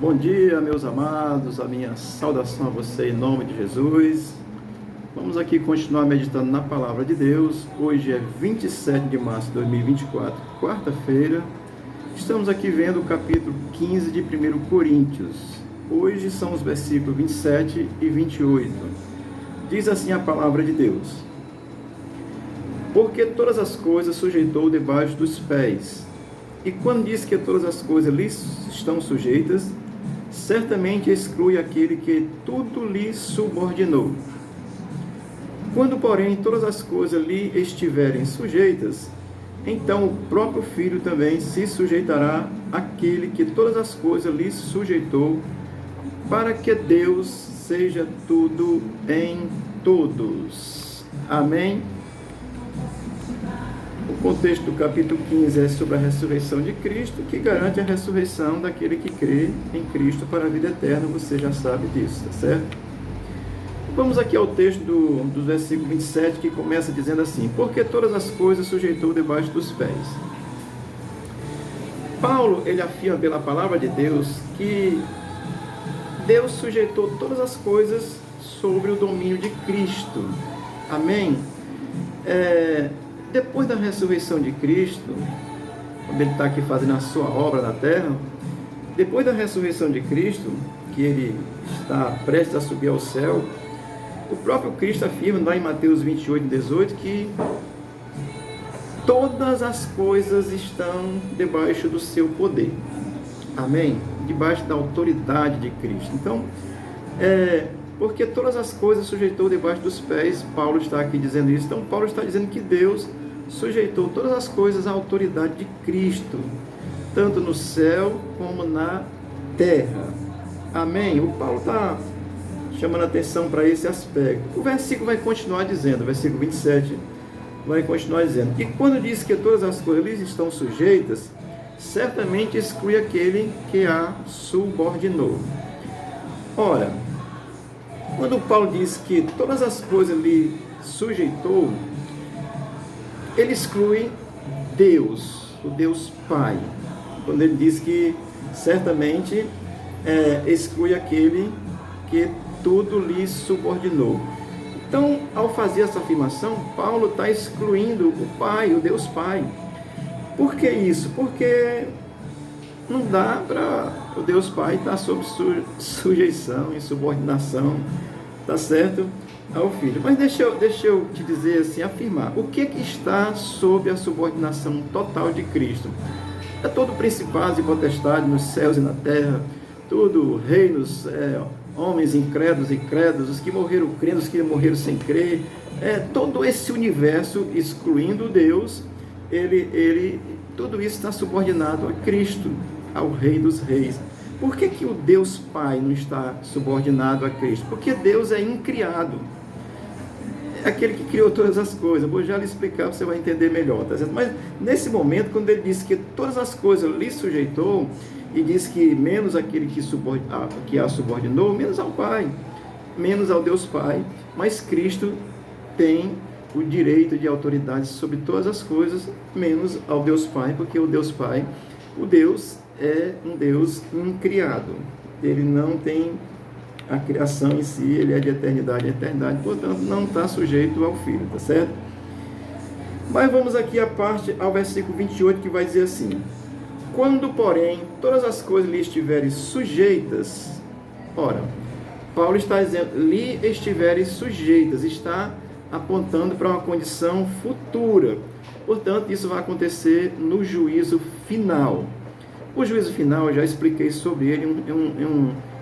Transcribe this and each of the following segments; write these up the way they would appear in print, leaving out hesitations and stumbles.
Bom dia, meus amados, a minha saudação a você em nome de Jesus. Vamos aqui continuar meditando na Palavra de Deus. Hoje é 27 de março de 2024, quarta-feira. Estamos aqui vendo o capítulo 15 de 1 Coríntios. Hoje são os versículos 27 e 28. Diz assim a Palavra de Deus: Porque todas as coisas sujeitou debaixo dos pés. E quando diz que todas as coisas lhe estão sujeitas, certamente exclui aquele que tudo lhe subordinou. Quando, porém, todas as coisas lhe estiverem sujeitas, então o próprio Filho também se sujeitará àquele que todas as coisas lhe sujeitou, para que Deus seja tudo em todos. Amém? O contexto do capítulo 15 é sobre a ressurreição de Cristo, que garante a ressurreição daquele que crê em Cristo para a vida eterna. Você já sabe disso, tá certo? Vamos aqui ao texto do versículo 27, que começa dizendo assim: Porque todas as coisas sujeitou debaixo dos pés. Paulo, ele afirma pela palavra de Deus que Deus sujeitou todas as coisas sobre o domínio de Cristo. Amém? Depois da ressurreição de Cristo, quando ele está aqui fazendo a sua obra na terra, depois da ressurreição de Cristo, que ele está prestes a subir ao céu, o próprio Cristo afirma lá em Mateus 28, 18, que todas as coisas estão debaixo do seu poder. Amém? Debaixo da autoridade de Cristo. Então, porque todas as coisas sujeitou debaixo dos pés, Paulo está aqui dizendo isso. Então, Paulo está dizendo que Deus sujeitou todas as coisas à autoridade de Cristo, tanto no céu como na terra. Amém? O Paulo está chamando a atenção para esse aspecto. O versículo vai continuar dizendo, o versículo 27 vai continuar dizendo: E quando diz que todas as coisas lhes estão sujeitas, certamente exclui aquele que a subordinou. Ora, quando Paulo diz que todas as coisas lhe sujeitou, ele exclui Deus, o Deus Pai. Quando ele diz que certamente exclui aquele que tudo lhe subordinou. Então, ao fazer essa afirmação, Paulo está excluindo o Pai, o Deus Pai. Por que isso? Porque não dá para o Deus Pai estar sob sujeição e subordinação, tá certo? Ao Filho. Mas deixa eu te dizer assim, afirmar, o que está sob a subordinação total de Cristo? É todo principado e potestade nos céus e na terra, tudo reinos, homens incrédulos e crédulos, os que morreram crendo, os que morreram sem crer, todo esse universo, excluindo Deus, tudo isso está subordinado a Cristo, ao Rei dos Reis. Por que o Deus Pai não está subordinado a Cristo? Porque Deus é incriado. É aquele que criou todas as coisas. Vou já lhe explicar, você vai entender melhor, tá certo? Mas nesse momento, quando ele disse que todas as coisas lhe sujeitou, e diz que menos aquele que a subordinou, menos ao Pai, menos ao Deus Pai, mas Cristo tem o direito de autoridade sobre todas as coisas, menos ao Deus Pai, porque o Deus Pai, o Deus é um Deus incriado. Ele não tem a criação em si, ele é de eternidade em eternidade, portanto não está sujeito ao Filho, tá certo? Mas vamos aqui ao versículo 28, que vai dizer assim: Quando, porém, todas as coisas lhe estiverem sujeitas, ora, Paulo está dizendo, lhe estiverem sujeitas, está apontando para uma condição futura. Portanto, isso vai acontecer no juízo final. O juízo final, eu já expliquei sobre ele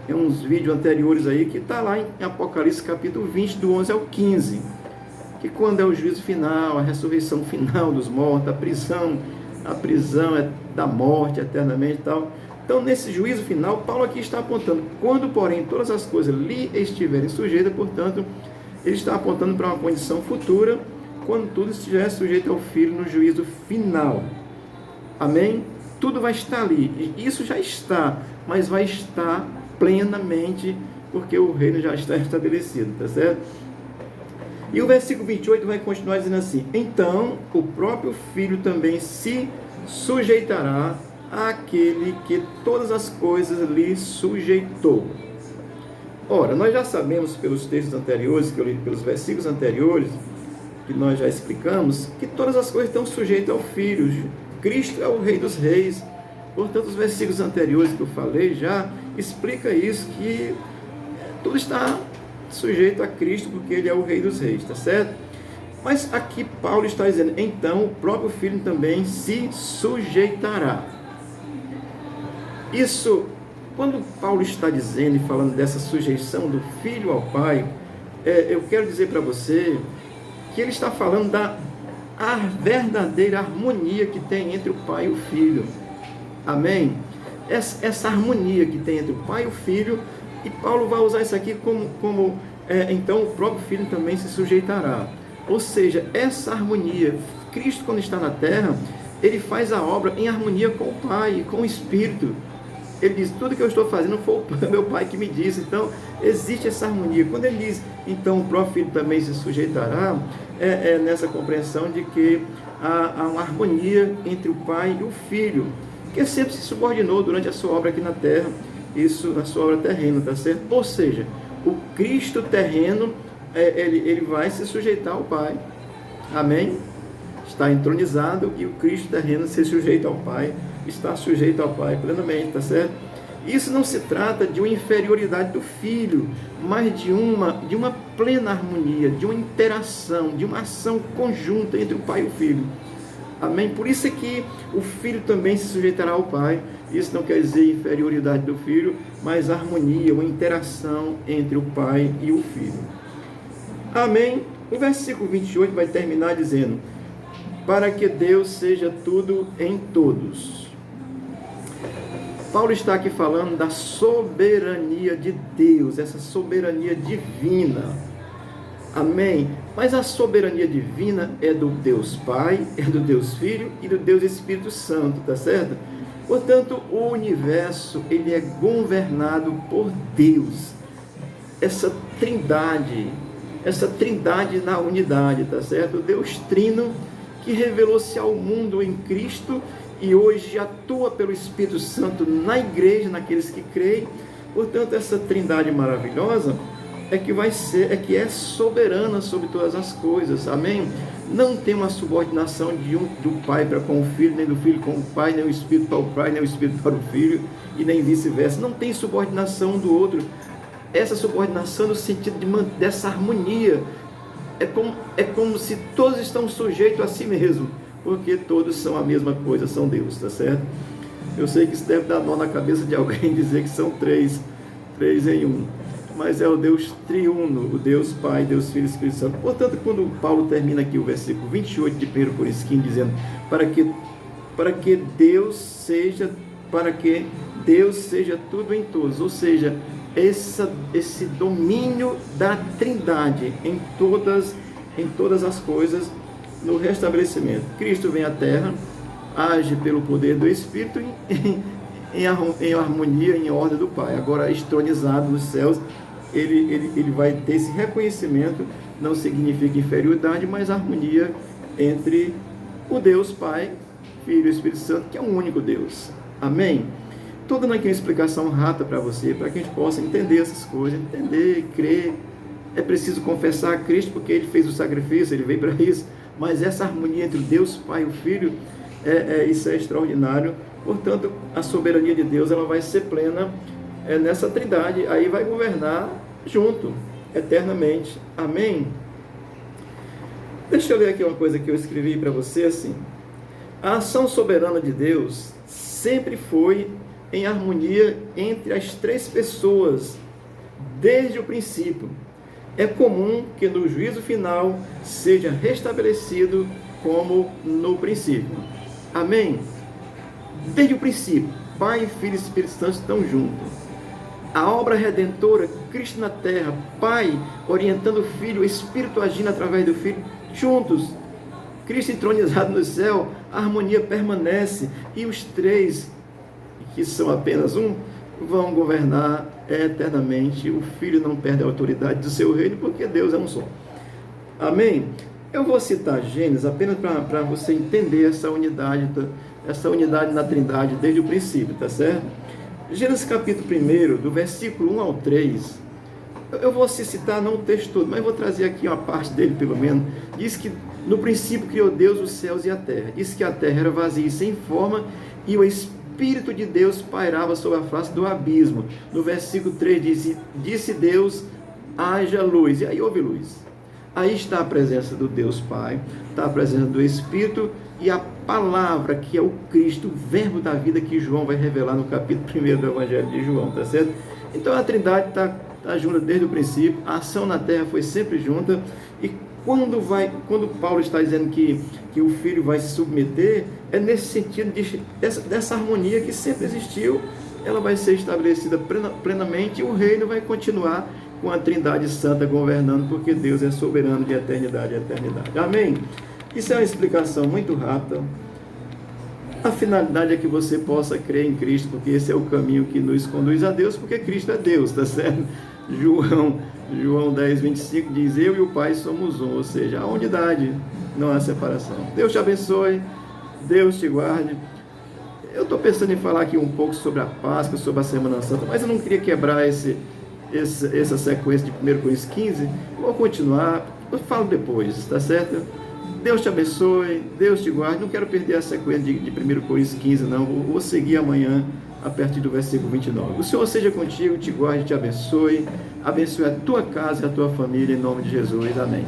em uns vídeos anteriores aí, que está lá em Apocalipse capítulo 20, do 11 ao 15. Que quando é o juízo final, a ressurreição final dos mortos, a prisão é da morte eternamente e tal. Então, nesse juízo final, Paulo aqui está apontando, quando, porém, todas as coisas lhe estiverem sujeitas, portanto, ele está apontando para uma condição futura, quando tudo estiver sujeito ao Filho no juízo final. Amém? Tudo vai estar ali. Isso já está, mas vai estar plenamente, porque o reino já está estabelecido, tá certo? E o versículo 28 vai continuar dizendo assim: Então o próprio Filho também se sujeitará àquele que todas as coisas lhe sujeitou. Ora, nós já sabemos pelos textos anteriores, que eu li, pelos versículos anteriores, que nós já explicamos, que todas as coisas estão sujeitas ao Filho. Cristo é o Rei dos Reis. Portanto, os versículos anteriores que eu falei já explica isso, que tudo está sujeito a Cristo, porque Ele é o Rei dos Reis, tá certo? Mas aqui Paulo está dizendo, então o próprio Filho também se sujeitará. Isso, quando Paulo está dizendo e falando dessa sujeição do Filho ao Pai, eu quero dizer para você que ele está falando da verdadeira harmonia que tem entre o Pai e o Filho. Amém? Essa harmonia que tem entre o Pai e o Filho, e Paulo vai usar isso aqui como então o próprio Filho também se sujeitará. Ou seja, essa harmonia, Cristo quando está na terra, ele faz a obra em harmonia com o Pai, com o Espírito. Ele diz, tudo que eu estou fazendo foi o meu Pai que me disse. Então, existe essa harmonia. Quando ele diz, então o próprio Filho também se sujeitará, é nessa compreensão de que há uma harmonia entre o Pai e o Filho, que sempre se subordinou durante a sua obra aqui na terra, isso na sua obra terrena, tá certo? Ou seja, o Cristo terreno, ele vai se sujeitar ao Pai. Amém? Está entronizado e o Cristo terreno se sujeita ao Pai, está sujeito ao Pai plenamente, tá certo? Isso não se trata de uma inferioridade do Filho, mas de uma plena harmonia, de uma interação, de uma ação conjunta entre o Pai e o Filho. Amém? Por isso é que o Filho também se sujeitará ao Pai. Isso não quer dizer inferioridade do Filho, mas harmonia, uma interação entre o Pai e o Filho. Amém? O versículo 28 vai terminar dizendo, para que Deus seja tudo em todos. Paulo está aqui falando da soberania de Deus, essa soberania divina. Amém? Mas a soberania divina é do Deus Pai, é do Deus Filho e do Deus Espírito Santo, tá certo? Portanto, o universo, ele é governado por Deus. Essa trindade na unidade, tá certo? O Deus Trino, que revelou-se ao mundo em Cristo e hoje atua pelo Espírito Santo na igreja, naqueles que creem. Portanto, essa trindade maravilhosa que é soberana sobre todas as coisas. Amém? Não tem uma subordinação do Pai para com o Filho, nem do Filho com o Pai, nem o Espírito para o Pai, nem o Espírito para o Filho, e nem vice-versa. Não tem subordinação um do outro. Essa subordinação no sentido dessa harmonia é como se todos estão sujeitos a si mesmo, porque todos são a mesma coisa, são Deus, tá certo? Eu sei que isso deve dar nó na cabeça de alguém dizer que são três em um, mas é o Deus triuno, o Deus Pai, Deus Filho e Espírito Santo. Portanto, quando Paulo termina aqui o versículo 28 de 1 Coríntios, dizendo, para que Deus seja tudo em todos, ou seja, esse domínio da trindade em todas as coisas, no restabelecimento. Cristo vem à terra, age pelo poder do Espírito em harmonia, em ordem do Pai. Agora, estronizado nos céus, ele vai ter esse reconhecimento, não significa inferioridade, mas harmonia entre o Deus Pai, Filho e Espírito Santo, que é um único Deus. Amém? Estou dando aqui uma explicação rata para você, para que a gente possa entender essas coisas, entender, crer. É preciso confessar a Cristo, porque Ele fez o sacrifício, Ele veio para isso, mas essa harmonia entre o Deus Pai e o Filho, isso é extraordinário. Portanto, a soberania de Deus, ela vai ser plena nessa trindade, aí vai governar junto, eternamente. Amém? Deixa eu ler aqui uma coisa que eu escrevi para você, assim. A ação soberana de Deus sempre foi em harmonia entre as três pessoas, desde o princípio. É comum que no juízo final seja restabelecido como no princípio. Amém? Desde o princípio, Pai, Filho e Espírito Santo estão juntos. A obra redentora, Cristo na terra, Pai orientando o Filho, o Espírito agindo através do Filho, juntos. Cristo entronizado no céu, a harmonia permanece, e os três, que são apenas um, vão governar eternamente. O Filho não perde a autoridade do seu reino, porque Deus é um só. Amém? Eu vou citar Gênesis apenas para você entender essa unidade essa unidade na Trindade desde o princípio, tá certo? Gênesis capítulo 1, do versículo 1 ao 3, eu vou citar não o texto todo, mas vou trazer aqui uma parte dele pelo menos. Diz que no princípio criou Deus os céus e a terra. Diz que a terra era vazia e sem forma e o Espírito de Deus pairava sobre a face do abismo. No versículo 3 diz, disse Deus, haja luz. E aí houve luz. Aí está a presença do Deus Pai, está a presença do Espírito e a palavra que é o Cristo, o verbo da vida que João vai revelar no capítulo 1 do Evangelho de João, tá certo? Então a Trindade está junta desde o princípio, a ação na terra foi sempre junta, e quando Paulo está dizendo que o Filho vai se submeter, é nesse sentido dessa harmonia que sempre existiu, ela vai ser estabelecida plenamente e o reino vai continuar com a Trindade Santa governando, porque Deus é soberano de eternidade a eternidade. Amém? Isso é uma explicação muito rápida. A finalidade é que você possa crer em Cristo, porque esse é o caminho que nos conduz a Deus, porque Cristo é Deus, tá certo? João 10, 25 diz, eu e o Pai somos um, ou seja, a unidade, não há separação. Deus te abençoe, Deus te guarde. Eu estou pensando em falar aqui um pouco sobre a Páscoa, sobre a Semana Santa, mas eu não queria quebrar essa sequência de 1 Coríntios 15, vou continuar, eu falo depois, tá certo? Deus te abençoe, Deus te guarde. Não quero perder a sequência de 1 Coríntios 15, não. Vou seguir amanhã a partir do versículo 29. O Senhor seja contigo, te guarde, te abençoe. Abençoe a tua casa e a tua família, em nome de Jesus. Amém.